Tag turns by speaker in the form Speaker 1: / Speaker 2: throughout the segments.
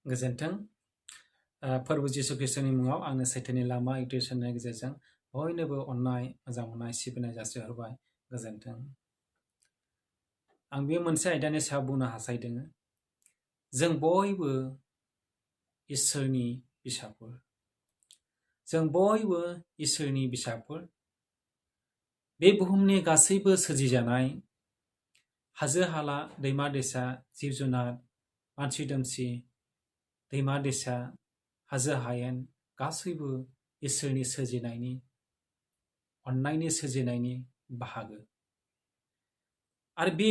Speaker 1: गोजोन्थों फोरबो जिसु ख्रिस्टनि मुङाव आंनो सैथोनि लामा इउटिउब चेनेलनि गेजेरजों बयनोबो अननाय मोजां मोननाय सिबिनाय जासिहरबाय गोजोन्थों आं बे मोनसे आयदानि सायाव बुंनो हास्थायदों जों बयबो इसोरनि फिसाफोर जों बयबो इसोरनि फिसाफोर बे बुहुमनि गासैबो सोरजिजानाय हाजो हाला दैमा दैसा जिब जुनार मानसि दोमसि दैमा दैसा हाजो हायेन गासैबो इसोरनि सोरजिनायनि अननायनि सोरजिनायनि बाहागो आरो बे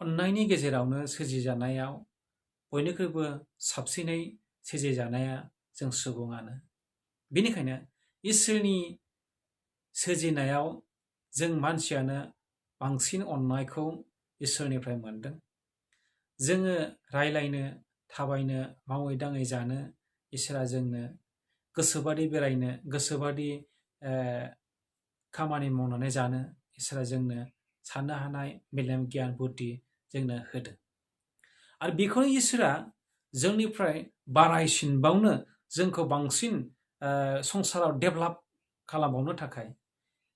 Speaker 1: अननायनि गेजेरावनो सोरजिजानायाव बयनिख्रुइबो साबसिनै सोरजिजानाया जों सुबुङानो बेनिखायनो इसोरनि सोरजिनायाव जों मानसियानो बांसिन अननायखौ इसोरनिफ्राय मोनदों जोङो रायलायनो थाबायनो मावै दाङै जानो इसोरा जोंनो गोसोबादि बेरायनो गोसोबादि खामानि मावनानै जानो इसोरा जोंनो साननो हानाय मेलेम गियान बुद्धि जोंनो होदों आरो बेखौनो इसोरा जोंनिफ्राय बारायसिनबावनो जोंखौ बांसिन संसाराव डेभेलप खालामबावनो थाखाय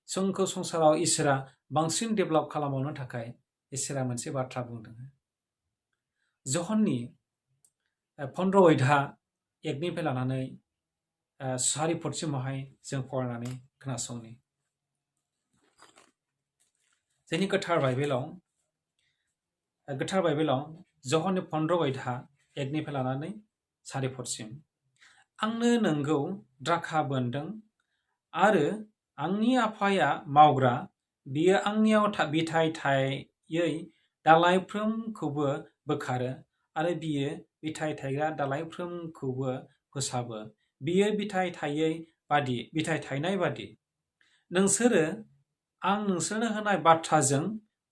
Speaker 1: जोंखौ संसाराव इसोरा बांसिन डेभेलप खालामबावनो थाखाय इसोरा मोनसे बाथ्रा बुंदों जहननि 15 अध्याय 1निफ्राय लानानै 4 पदसिमावहाय जों फरायनानै खोनासंनि जोंनि गोथार बाइबेलाव जहननि 15 अध्याय 1निफ्राय लानानै 4 पदसिम आंनो नोंगौ द्राखा बोनदों आरो आंनि आफाया मावग्रा बियो आंनियाव बिथाइ थायै दालाइफ्रोमखौबो बोखारो आरो बियो बिथाइ थायग्रा दालाइफ्रोमखौबो फोसाबो बियो बिथाइ थायनाय बादि नोंसोरो आं नोंसोरनो होनाय बाथ्राजों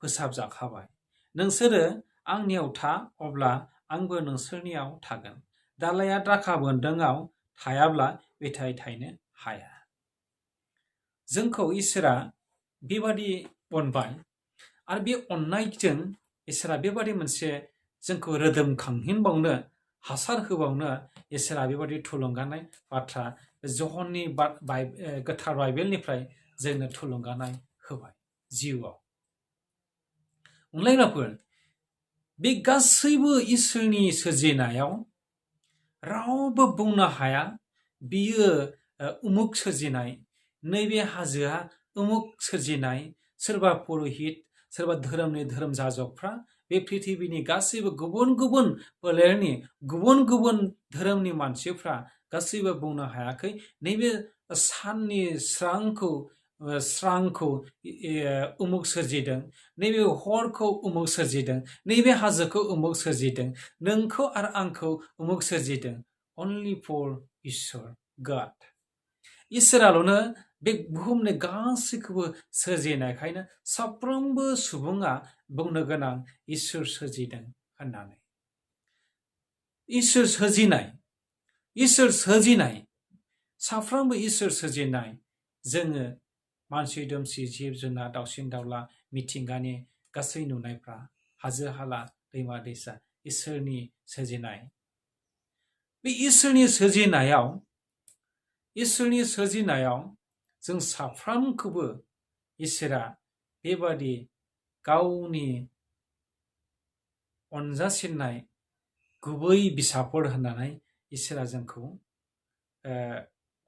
Speaker 1: फोसाबजाखाबाय नोंसोरो आंनियाव था अब्ला आंबो नोंसोरनियाव थागोन दालाइया द्राखा बोन्दोंआव थायाब्ला बिथाइ थायनो हाया जोंखौ इसोरा बेबादि अनबाय आरो बे अननायजों इसोरा बेबादि मोनसे जोंखौ रोदोमखांहिनबावनो हासार होबावनो इसोरा बेबादि थुलुंगानाय बाथ्रा जहननि गोथार बाइबेलनिफ्राय जोंनो थुलुंगानाय होबाय जिउआव अनलायग्राफोर बे गासैबो इसोरनि सोरजिनायाव रावबो बुंनो हाया बियो उमुक सोरजिनाय नैबे हाजोआ उमुक सोरजिनाय सोरबा पुरहित सोरबा धोरोमनि धोरोम जाजगफ्रा बे पृथिबीनि गासैबो गुबुन गुबुन फोलेरनि गुबुन गुबुन धोरोमनि मानसिफ्रा गासैबो बुंनो हायाखै नैबे साननि स्रांखौ उमुक सोरजिदों नैबे हरखौ उमुक सोरजिदों नैबे हाजोखौ उमुक सोरजिदों नोंखौ आरो आंखौ उमुक सोरजिदों only for इसोर गड इसोराल'नो बे बुहुमनि गासैखौबो सोरजिनायखायनो साफ्रोमबो सुबुङा बुंनो गोनां इसोर सोरजिदों होननानै इसोर सोरजिनाय साफ्रोमबो इसोर सोरजिनाय जोङो मानसि दोमसि जिब जुनार दाउसिन दाउला मिथिंगानि गासै नुनायफ्रा हाजो हाला दैमा दैसा इसोरनि सोरजिनाय बे इसोरनि सोरजिनायाव जों साफ्रोमखौबो इसोरा बेबादि गावनि अनजासिननाय गुबै बिसाफोर होननानै इसोरा जोंखौ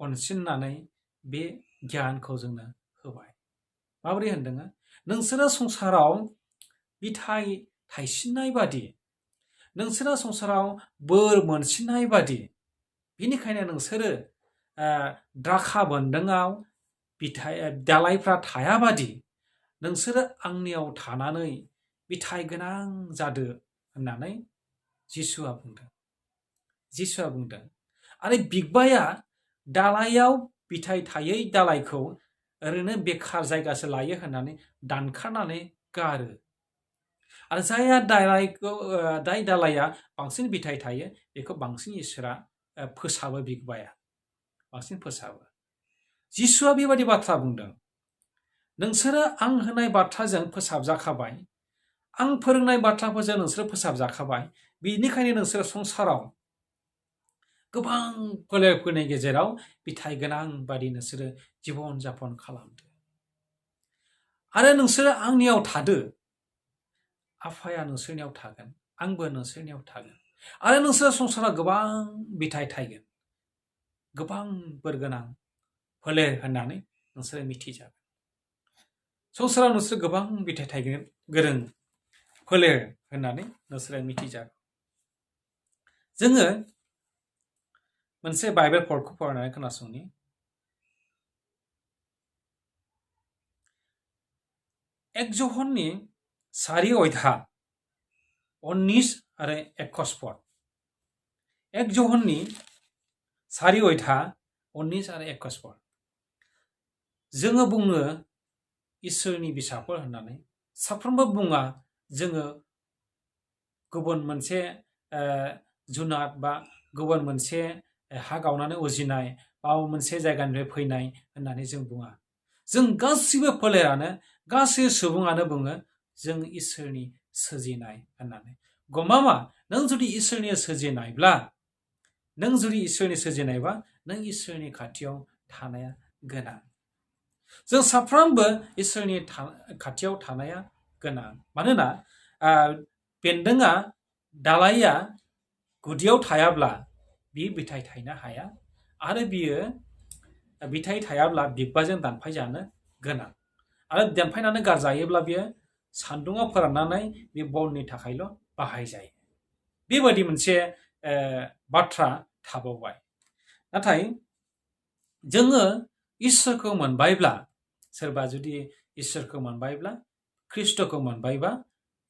Speaker 1: अनसिननानै बे गियानखौ जोंनो होबाय माबोरै होनदों नोंसोरो संसाराव बिथाइ थाइसिननाय बादि नोंसोरो संसाराव बोर मोनसिननाय बादि बेनिखायनो नोंसोरो द्राखा बोन्दोंआव दालाइफ्रा थाया बादि नोंसोरो आंनियाव थानानै बिथाइ गोनां जादो होननानै जिसुआ बुंदों आरो बिगबाया दालाइयाव बिथाइ थायै दालाइखौ ओरैनो बेखार जायगासो लायो होननानै दानखारनानै गारो आरो जाय दालाइया बांसिन बिथाइ थायो बेखौ बांसिन इसोरा फोसाबो बिगबाया बांसिन फोसाबो जिसुआ बेबादि बाथ्रा बुंदों नोंसोरो आं होनाय बाथ्राजों फोसाबजाखाबाय आं फोरोंनाय बाथ्राफोरजों नोंसोरो फोसाबजाखाबाय बेनिखायनो नोंसोरो संसाराव गोबां फोलेरफोरनि गेजेराव बिथाइ गोनां बादि नोंसोरो जिबन जापन खालामदो आरो नोंसोरो आंनियाव थादो आफाया नोंसोरनियाव थागोन आंबो नोंसोरनियाव थागोन आरो नोंसोर संसाराव गोबां बिथाइ थायगोन गोबां बोर गोनां फोलेर होननानै नोंसोरो मिथिजागोन संसाराव नोंसोर गोबां बिथाइ थायगोन गोरों फोलेर होननानै नोंसोरो मिथिजागोन जोङो मोनसे बाइबेल पदखौ फरायनानै खोनासंनि एक जहननि 4 अध्याय 19 आरो 21 पद एक जहननि 4 अध्याय 19 आरो 21 पद जोङो बुङो इसोरनि बिसाफोर होननानै साफ्रोमबो बुङा जोङो गुबुन मोनसे जुनाद बा गुबुन मोनसे हा गावनानै उजिनाय बा मोनसे जायगानिफ्राय फैनाय होननानै जों बुङा जों गासिबो फोलेरानो गासै सुबुङानो बुङो जों इसोरनि सोरजिनाय होननानै गमामा नों जुदि इसोरनि सोरजिनायब्ला नों इसोरनि खाथियाव थानाया गोनां जों साफ्रोमबो इसोरनि खाथियाव थानाया गोनां मानोना बेन्दोंआ दालाइया गुदियाव थायाब्ला बियो बिथाइ थायनो हाया आरो बियो बिथाइ थायाब्ला बिबाजों दानफाय जानो गोनां आरो दानफायनानै गारजायोब्ला बियो सान्दुङाव फोराननानै बे बननि थाखायल' बाहायजायो बेबायदि मोनसे बाथ्रा थाबावबाय नाथाय जोङो इसोरखौ मोनबायब्ला सोरबा जुदि इसोरखौ मोनबायब्ला ख्रिस्ट'खौ मोनबायबा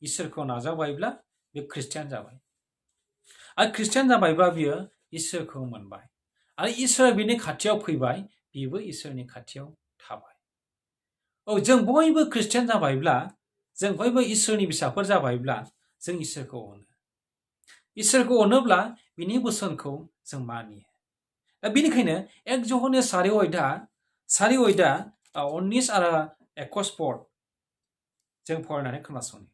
Speaker 1: इसोरखौ नाजावबायब्ला बे ख्रिस्टियान जाबाय आरो ख्रिस्टियान जाबायब्ला बियो इसोरखौ मोनबाय आरो इसोरा बिनि खाथियाव फैबाय बिबो इसोरनि खाथियाव थाबाय जों बयबो ख्रिस्टियान जाबायब्ला जों बयबो इसोरनि फिसाफोर जाबायब्ला जों इसोरखौ अनोब्ला बिनि बोसोनखौ जों मानियो बेनिखायनो एक जहननि 4 अध्याय 19 आरो 21 पद जों फरायनानै खोनासंनि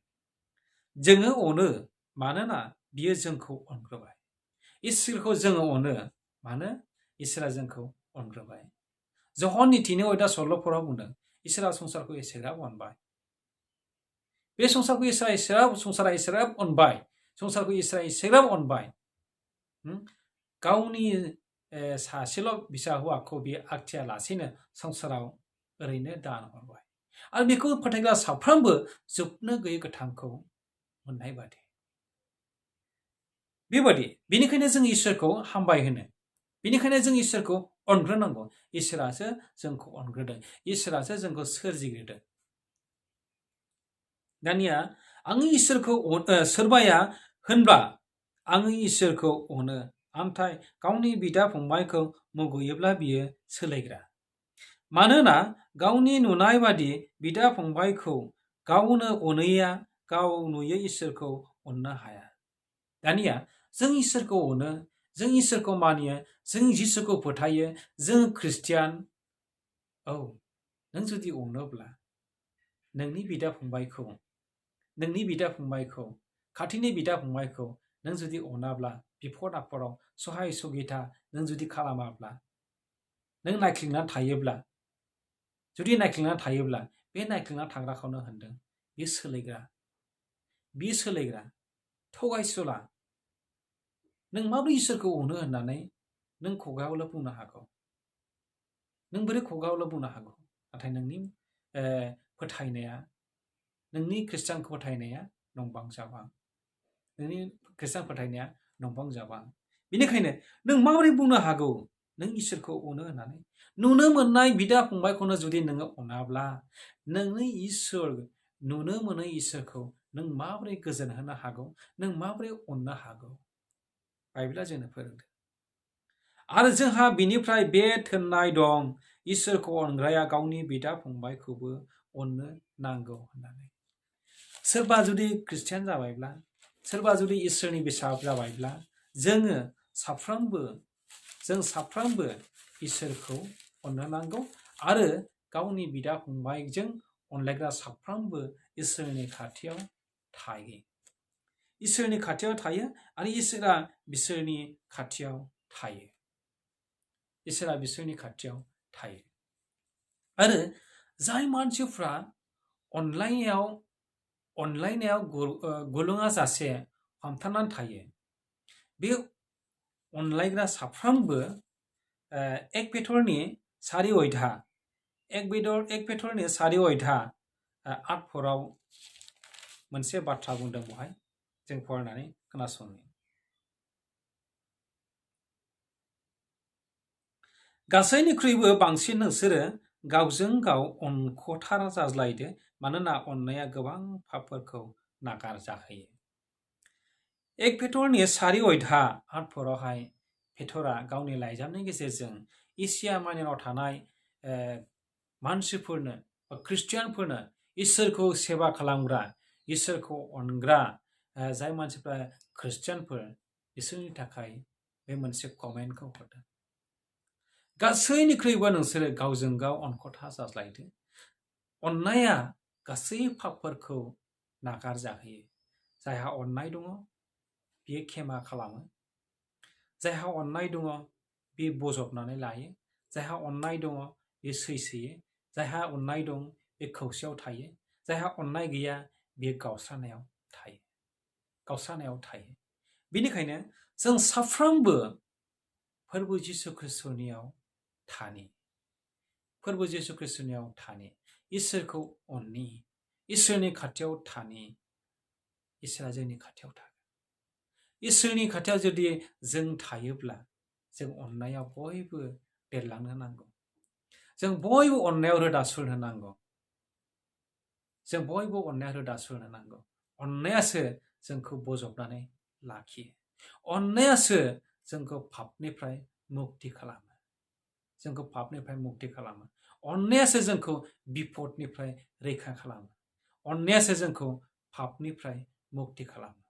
Speaker 1: जोङो अनो मानोना बियो जोंखौ अनग्रोबाय इसोरखौ जोङो अनो मानो इसोरा जोंखौ अनग्रोबाय जहननि 3 अध्याय 16 पदाव बुंदों इसोरा संसारखौ एसेग्राब अनबाय बे संसारखौ इसोरा एसेग्राब अनबाय गावनि सासेल' फिसा हौवाखौ बियो आखथिया लासेनो संसाराव ओरैनो दान हरबाय आरो बेखौ फोथायग्रा साफ्रोमबो जोबनो गैयै गोथांखौ मोननाय बादि बेबादि बेनिखायनो जों इसोरखौ हामबाय होनो बेनिखायनो जों इसोरखौ अनग्रोनांगौ इसोरासो जोंखौ अनग्रोदों इसोरासो जोंखौ सोरजिग्रोदों दानिया आङो इसोरखौ सोरबाया होनब्ला आङो इसोरखौ अनो आमथाय गावनि बिदा फंबायखौ मुगैयोब्ला बियो सोलायग्रा मानोना गावनि नुनाय बादि बिदा फंबायखौ गावनो अनैया गाव नुयै इसोरखौ अननो हाया दानिया जों इसोरखौ अनो जों इसोरखौ मानियो जों जिसुखौ फोथायो जों ख्रिस्टियान नों जुदि अनोब्ला नोंनि बिदा फंबायखौ खाथिनि बिदा फंबायखौ नों जुदि अनाब्ला बिफद आफदाव सहाय सुबिदा नों जुदि खालामाब्ला नों नायख्लिंना थायोब्ला बे नायख्लिंना थाग्राखौनो होनदों बियो सोलायग्रा थगायसुला नों माबोरै इसोरखौ अनो होननानै नों खुगायावल' बुंनो हागौ नों बोरै खुगायावल' बुंनो हागौ नाथाय नोंनि फोथायनाया नोंनि ख्रिस्टान फोथायनाया नंबां जाबां बेनिखायनो नों माबोरै बुंनो हागौ नों इसोरखौ अनो होननानै नुनो मोननाय बिदा फंबायखौनो जुदि नोङो अनाब्ला नोंनि नुनो मोनै इसोरखौ नों माबोरै गोजोन होनो हागौ नों माबोरै अननो हागौ बाइबेला जोंनो फोरोंदों आरो जोंहा बिनिफ्राय बे थोननाय दं इसोरखौ अनग्राया गावनि बिदा फंबायखौबो अननो नांगौ होननानै सोरबा जुदि ख्रिस्टियान जाबायब्ला सोरबा जुदि इसोरनि बिसाब जाबायब्ला जों साफ्रोमबो इसोरखौ अननो नांगौ आरो गावनि बिदा फंबायजों अनलायग्रा साफ्रोमबो इसोरनि खाथियाव थायो आरो इसोरा बिसोरनि खाथियाव थायो इसोरा बिसोरनि खाथियाव थायो आरो जाय मानसिफ्रा अनलायनायाव गुलुङा जासे हमथानानै थायो बे अनलायग्रा साफ्रोमबो एक पेटरनि सारि अयधा एक पेटरनि सारि अयधा आठफोराव मोनसे बाथ्रा बुंदों बेवहाय जों फरायनानै खोनासंनि गासैनिख्रुइबो बांसिन नोंसोरो गावजों गाव अनख'थार जाज्लायदो मानोना अननाया गोबां पापफोरखौ नागारजाहोयो एक पेटरनि सारि अयधा आठफोरावहाय पेटरा गावनि लाइजामनि गेजेरजों एसिया माइनराव थानाय मानसिफोरनो ख्रिस्टियानफोरनो इसोरखौ सेवा खालामग्रा इसोरखौ अनग्रा जाय मानसिफ्रा ख्रिस्टियानफोर बिसोरनि थाखाय बे मोनसे कमेन्टखौ हरदों गासैनिख्रुइबो नोंसोरो गावजों गाव अनख'था जाज्लायदो अननाया गासै पापफोरखौ नागारजाहोयो जायहा अननाय दङ बियो क्षेमा खालामो जायहा अननाय दङ बियो बजबनानै लायो जायहा अननाय दङ बियो सैसोयो जायहा अननाय दं बे खौसेयाव थायो जायहा अननाय गैया बियो गावस्रानायाव थायो बेनिखायनो जों साफ्रोमबो फोरबो जिसु ख्रिस्टनियाव थानि इसोरखौ अननि इसोरनि खाथियाव थानि इसोरा जोंनि खाथियाव थागोन इसोरनि खाथियाव जुदि जों थायोब्ला जों अननायाव बयबो देरलांनो नांगौ जों बयबो अननायाव रोदा सुरनो नांगौ अननायासो जोंखौ बजबनानै लाखियो अननायासो जोंखौ पापनिफ्राय मुक्ति खालामो अननायासो जोंखौ बिपदनिफ्राय रैखा खालामो अननायासो जोंखौ पापनिफ्राय मुक्ति खालामो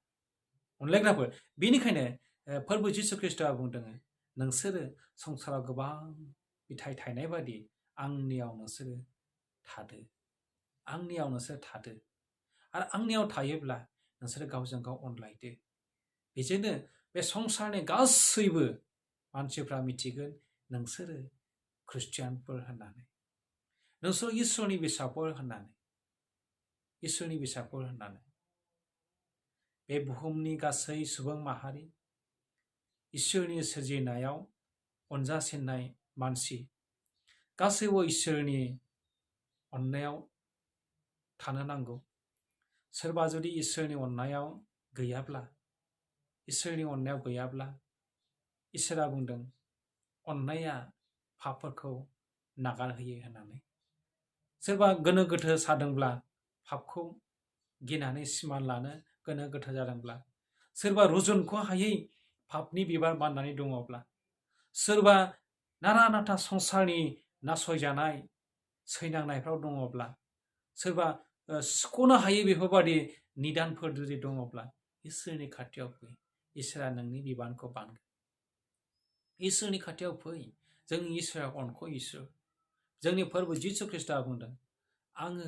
Speaker 1: अनलायग्राफोर बेनिखायनो फोरबो जिसु ख्रिस्टआ बुंदों नोंसोरो संसाराव गोबां फिथाइ थायनाय बादि आंनियाव नोंसोरो थादो आरो आंनियाव थायोब्ला नोंसोरो गावजों गाव अनलायदो बेजोंनो बे संसारनि गासैबो मानसिफ्रा मिथिगोन नोंसोरो ख्रिस्टियानफोर होननानै नोंसोर इसोरनि फिसाफोर होननानै बे बुहुमनि गासै सुबुं माहारि इसोरनि सोरजिनायाव अनजासिननाय मानसि गासैबो इसोरनि अननायाव थानो नांगौ सोरबा जुदि इसोरनि अननायाव गैयाब्ला इसोरा बुंदों अननाया पापफोरखौ नागारहोयो होननानै सोरबा गोनो गोथो सादोंब्ला पापखौ गिनानै सिमान लानो गोनो गोथो जादोंब्ला सोरबा रुजुनखौ हायै पापनि बिबार बाननानै दङब्ला सोरबा नारा नाथा संसारनि नासयजानाय सैनांनायफ्राव दङब्ला सोरबा सुख'नो हायै बेफोरबादि निदानफोर जुदि दङब्ला इसोरनि खाथियाव फै इसोरा नोंनि बिबानखौ बानगोन इसोरनि खाथियाव फै जोंनि इसोरा अनख' इसोर जोंनि फोरबो जिसु ख्रिस्टआ बुंदों आङो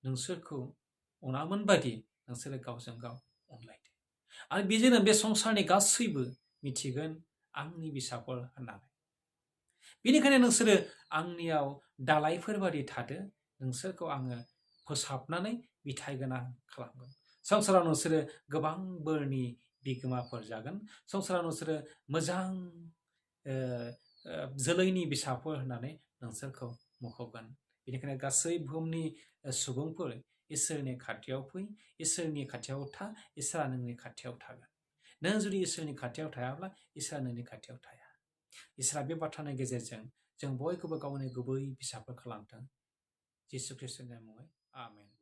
Speaker 1: नोंसोरखौ अनामोन बादि नोंसोरो गावजों गाव अनलायदो आरो बेजोंनो बे संसारनि गासैबो मिथिगोन आंनि फिसाफोर होननानै बेनिखायनो नोंसोरो आंनियाव दालायफोर बादि थादो नोंसोरखौ आङो फोसाबनानै बिथाइ गोनां खालामगोन संसाराव नोंसोरो गोबां बोरनि बिगोमाफोर जागोन संसाराव नोंसोरो मोजां जोलैनि फिसाफोर होननानै नोंसोरखौ मुंख'गोन बेनिखायनो गासै बुहुमनि सुबुंफोर इसोरनि खाथियाव फै इसोरनि खाथियाव था इसोरा नोंनि खाथियाव थागोन नों जुदि इसोरनि खाथियाव थायाब्ला इसोरा नोंनि खाथियाव थाया इसोरा बे बाथ्रानि गेजेरजों जों बयखौबो गावनि गुबै फिसाफोर खालामथों जिसु ख्रिस्टनि मुङै आमेन